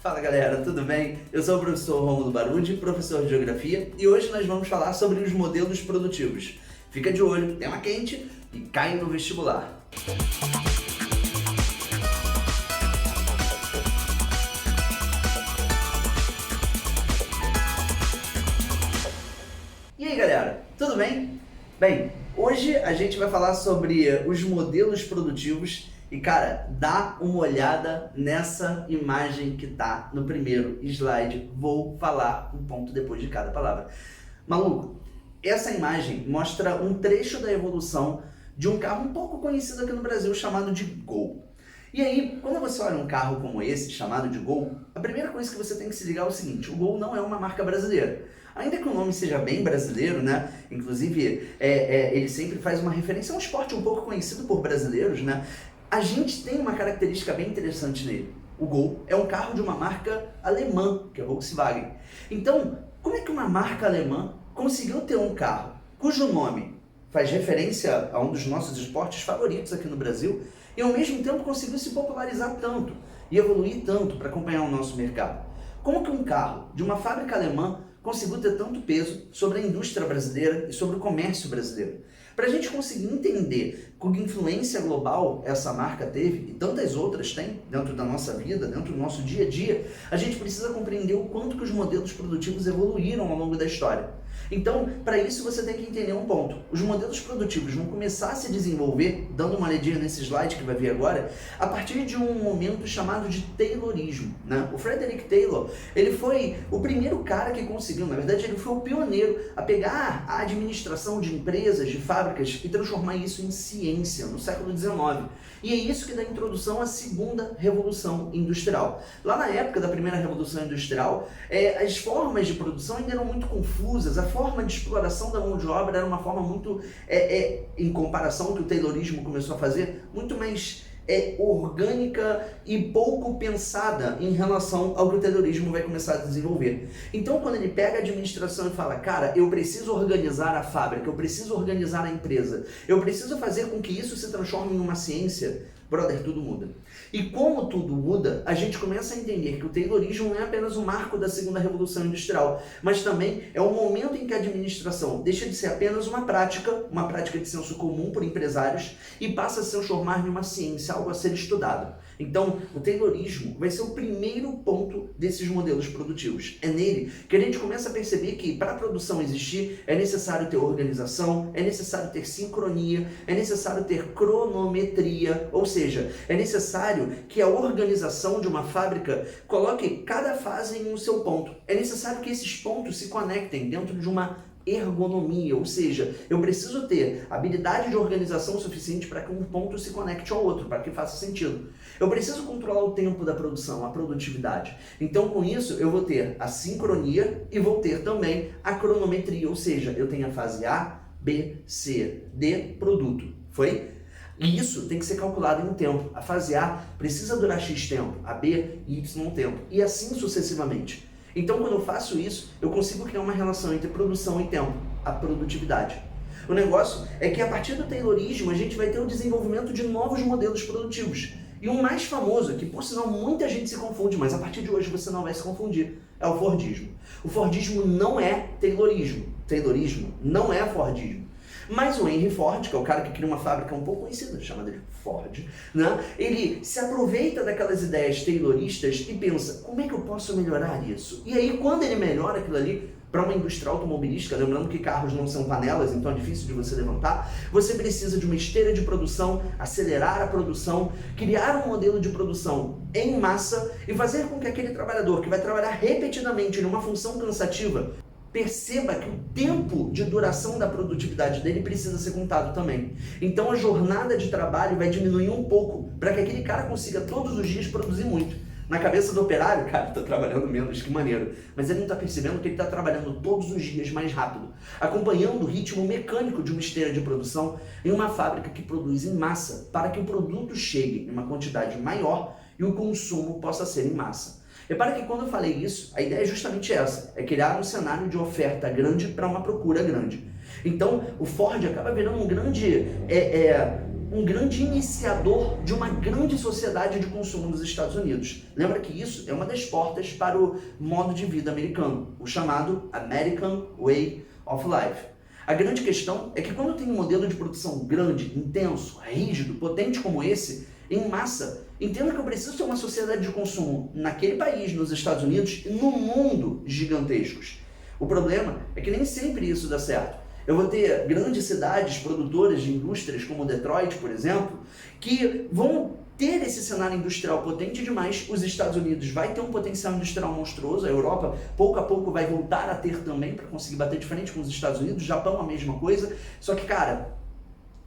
Fala galera, tudo bem? Eu sou o professor Rômulo Barudi, professor de Geografia, e hoje nós vamos falar sobre os modelos produtivos. Fica de olho, tema quente e cai no vestibular. E aí galera, tudo bem? Bem, hoje a gente vai falar sobre os modelos produtivos e cara, dá uma olhada nessa imagem que tá no primeiro slide. Vou falar um ponto depois de cada palavra. Maluco, essa imagem mostra um trecho da evolução de um carro um pouco conhecido aqui no Brasil chamado de Gol. E aí, quando você olha um carro como esse, chamado de Gol, a primeira coisa que você tem que se ligar é o seguinte: o Gol não é uma marca brasileira. Ainda que o nome seja bem brasileiro, né? Inclusive, ele sempre faz uma referência a um esporte um pouco conhecido por brasileiros, né? A gente tem uma característica bem interessante nele. O Gol é um carro de uma marca alemã, que é a Volkswagen. Então, como é que uma marca alemã conseguiu ter um carro cujo nome faz referência a um dos nossos esportes favoritos aqui no Brasil e ao mesmo tempo conseguiu se popularizar tanto e evoluir tanto para acompanhar o nosso mercado? Como que um carro de uma fábrica alemã conseguiu ter tanto peso sobre a indústria brasileira e sobre o comércio brasileiro? Para a gente conseguir entender com que influência global essa marca teve, e tantas outras têm dentro da nossa vida, dentro do nosso dia a dia, a gente precisa compreender o quanto que os modelos produtivos evoluíram ao longo da história. Então, para isso você tem que entender um ponto. Os modelos produtivos vão começar a se desenvolver, dando uma olhadinha nesse slide que vai vir agora, a partir de um momento chamado de Taylorismo, né? O Frederick Taylor, ele foi o primeiro cara que conseguiu, na verdade ele foi o pioneiro a pegar a administração de empresas, de fábricas e transformar isso em ciência no século XIX. E é isso que dá introdução à segunda revolução industrial. Lá na época da primeira revolução industrial, as formas de produção ainda eram muito confusas, a forma de exploração da mão de obra era uma forma muito, em comparação ao que o Taylorismo começou a fazer, muito mais orgânica e pouco pensada em relação ao que o Taylorismo vai começar a desenvolver. Então, quando ele pega a administração e fala, cara, eu preciso organizar a fábrica, eu preciso organizar a empresa, eu preciso fazer com que isso se transforme em uma ciência, brother, tudo muda. E como tudo muda, a gente começa a entender que o Taylorismo não é apenas um marco da segunda revolução industrial, mas também é um momento em que a administração deixa de ser apenas uma prática de senso comum por empresários, e passa a se transformar em uma ciência, algo a ser estudado. Então, o Taylorismo vai ser o primeiro ponto desses modelos produtivos. É nele que a gente começa a perceber que para a produção existir é necessário ter organização, é necessário ter sincronia, é necessário ter cronometria, ou seja, é necessário que a organização de uma fábrica coloque cada fase em um seu ponto. É necessário que esses pontos se conectem dentro de uma ergonomia, ou seja, eu preciso ter habilidade de organização suficiente para que um ponto se conecte ao outro, para que faça sentido. Eu preciso controlar o tempo da produção, a produtividade. Então, com isso, eu vou ter a sincronia e vou ter também a cronometria, ou seja, eu tenho a fase A, B, C, D, produto. Foi? E isso tem que ser calculado em um tempo. A fase A precisa durar X tempo, a B, Y tempo, e assim sucessivamente. Então, quando eu faço isso, eu consigo criar uma relação entre produção e tempo, a produtividade. O negócio é que a partir do Taylorismo, a gente vai ter o desenvolvimento de novos modelos produtivos. E um mais famoso, que por sinal muita gente se confunde, mas a partir de hoje você não vai se confundir, é o Fordismo. O Fordismo não é Taylorismo. Taylorismo não é Fordismo. Mas o Henry Ford, que é o cara que cria uma fábrica um pouco conhecida, chamada de Ford, né? Ele se aproveita daquelas ideias tayloristas e pensa, como é que eu posso melhorar isso? E aí, quando ele melhora aquilo ali para uma indústria automobilística, lembrando que carros não são panelas, então é difícil de você levantar, você precisa de uma esteira de produção, acelerar a produção, criar um modelo de produção em massa e fazer com que aquele trabalhador que vai trabalhar repetidamente numa função cansativa perceba que o tempo de duração da produtividade dele precisa ser contado também. Então a jornada de trabalho vai diminuir um pouco para que aquele cara consiga todos os dias produzir muito. Na cabeça do operário, cara, está trabalhando menos, que maneiro. Mas ele não está percebendo que ele está trabalhando todos os dias mais rápido, acompanhando o ritmo mecânico de uma esteira de produção em uma fábrica que produz em massa, para que o produto chegue em uma quantidade maior e o consumo possa ser em massa. Repara que quando eu falei isso, a ideia é justamente essa, é criar um cenário de oferta grande para uma procura grande. Então, o Ford acaba virando um grande um grande iniciador de uma grande sociedade de consumo nos Estados Unidos. Lembra que isso é uma das portas para o modo de vida americano, o chamado American Way of Life. A grande questão é que quando tem um modelo de produção grande, intenso, rígido, potente como esse, em massa, entenda que eu preciso ter uma sociedade de consumo naquele país, nos Estados Unidos e no mundo gigantescos. O problema é que nem sempre isso dá certo. Eu vou ter grandes cidades produtoras de indústrias como Detroit, por exemplo, que vão ter esse cenário industrial potente demais. Os Estados Unidos vai ter um potencial industrial monstruoso, a Europa pouco a pouco vai voltar a ter também para conseguir bater de frente com os Estados Unidos, Japão a mesma coisa, só que, cara,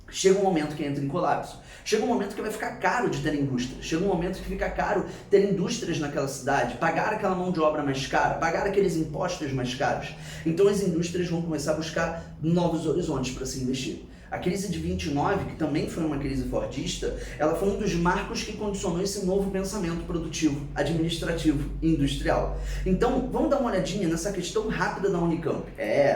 chega um momento que entra em colapso. Chega um momento que vai ficar caro de ter indústria. Chega um momento que fica caro ter indústrias naquela cidade, pagar aquela mão de obra mais cara, pagar aqueles impostos mais caros. Então as indústrias vão começar a buscar novos horizontes para se investir. A crise de 29, que também foi uma crise fordista, ela foi um dos marcos que condicionou esse novo pensamento produtivo, administrativo e industrial. Então, vamos dar uma olhadinha nessa questão rápida da Unicamp.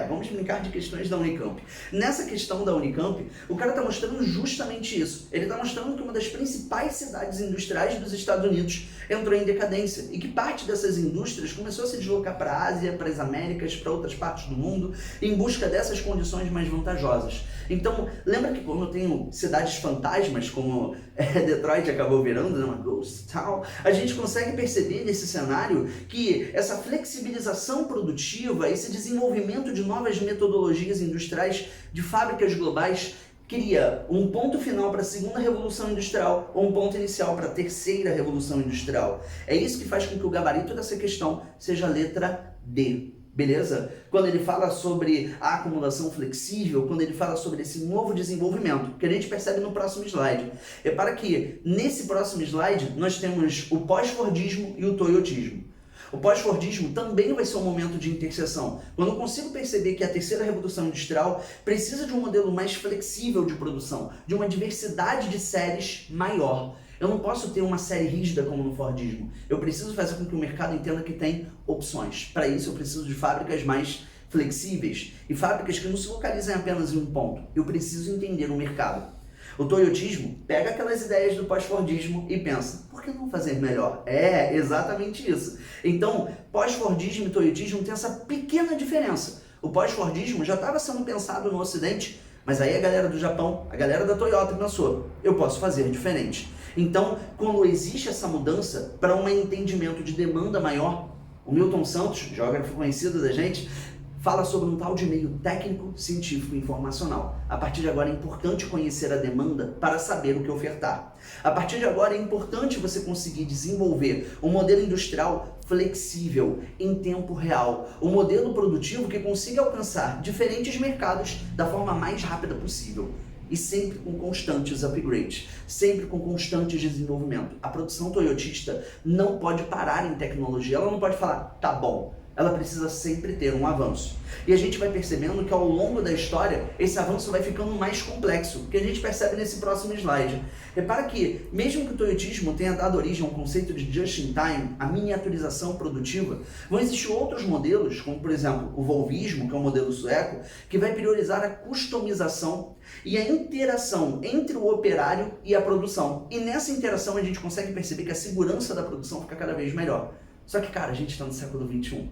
Vamos brincar de questões da Unicamp. Nessa questão da Unicamp, o cara está mostrando justamente isso. Ele está mostrando que uma das principais cidades industriais dos Estados Unidos entrou em decadência e que parte dessas indústrias começou a se deslocar para a Ásia, para as Américas, para outras partes do mundo, em busca dessas condições mais vantajosas. Então, lembra que quando eu tenho cidades fantasmas, como Detroit acabou virando, uma ghost town, a gente consegue perceber nesse cenário que essa flexibilização produtiva, esse desenvolvimento de novas metodologias industriais, de fábricas globais, cria um ponto final para a segunda revolução industrial ou um ponto inicial para a terceira revolução industrial. É isso que faz com que o gabarito dessa questão seja a letra D. Beleza? Quando ele fala sobre a acumulação flexível, quando ele fala sobre esse novo desenvolvimento, que a gente percebe no próximo slide. Repara que nesse próximo slide nós temos o pós-fordismo e o toyotismo. O pós-fordismo também vai ser um momento de interseção, quando eu consigo perceber que a terceira revolução industrial precisa de um modelo mais flexível de produção, de uma diversidade de séries maior. Eu não posso ter uma série rígida como no Fordismo. Eu preciso fazer com que o mercado entenda que tem opções. Para isso eu preciso de fábricas mais flexíveis e fábricas que não se localizem apenas em um ponto. Eu preciso entender o mercado. O toyotismo pega aquelas ideias do pós-fordismo e pensa, por que não fazer melhor? É exatamente isso. Então, pós-fordismo e toyotismo tem essa pequena diferença. O pós-fordismo já estava sendo pensado no Ocidente, mas aí a galera do Japão, a galera da Toyota pensou, eu posso fazer diferente. Então, quando existe essa mudança para um entendimento de demanda maior, o Milton Santos, geógrafo conhecido da gente, fala sobre um tal de meio técnico, científico e informacional. A partir de agora é importante conhecer a demanda para saber o que ofertar. A partir de agora é importante você conseguir desenvolver um modelo industrial flexível, em tempo real, um modelo produtivo que consiga alcançar diferentes mercados da forma mais rápida possível. E sempre com constantes upgrades, sempre com constantes desenvolvimento. A produção toyotista não pode parar em tecnologia, ela não pode falar, tá bom. Ela precisa sempre ter um avanço. E a gente vai percebendo que ao longo da história, esse avanço vai ficando mais complexo, que a gente percebe nesse próximo slide. Repara que, mesmo que o toyotismo tenha dado origem ao conceito de just-in-time, a miniaturização produtiva, vão existir outros modelos, como por exemplo o volvismo, que é um modelo sueco, que vai priorizar a customização e a interação entre o operário e a produção. E nessa interação a gente consegue perceber que a segurança da produção fica cada vez melhor. Só que, cara, a gente está no século XXI.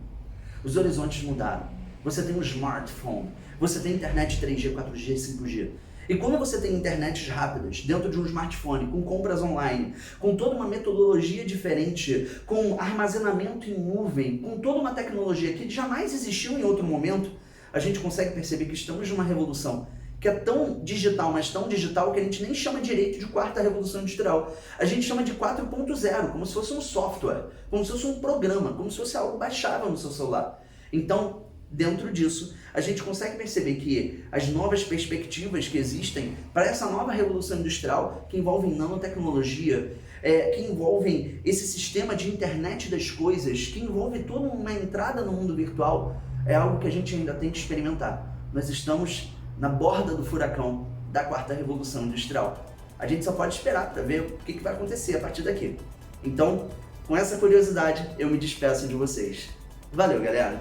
Os horizontes mudaram. Você tem um smartphone, você tem internet 3G, 4G, 5G. E quando você tem internets rápidas dentro de um smartphone, com compras online, com toda uma metodologia diferente, com armazenamento em nuvem, com toda uma tecnologia que jamais existiu em outro momento, a gente consegue perceber que estamos numa revolução que é tão digital, mas tão digital que a gente nem chama direito de quarta revolução industrial. A gente chama de 4.0, como se fosse um software, como se fosse um programa, como se fosse algo baixável no seu celular. Então, dentro disso, a gente consegue perceber que as novas perspectivas que existem para essa nova revolução industrial, que envolvem nanotecnologia, que envolvem esse sistema de internet das coisas, que envolve toda uma entrada no mundo virtual, é algo que a gente ainda tem que experimentar. Nós estamos na borda do furacão da quarta revolução industrial. A gente só pode esperar para ver o que vai acontecer a partir daqui. Então, com essa curiosidade, eu me despeço de vocês. Valeu, galera!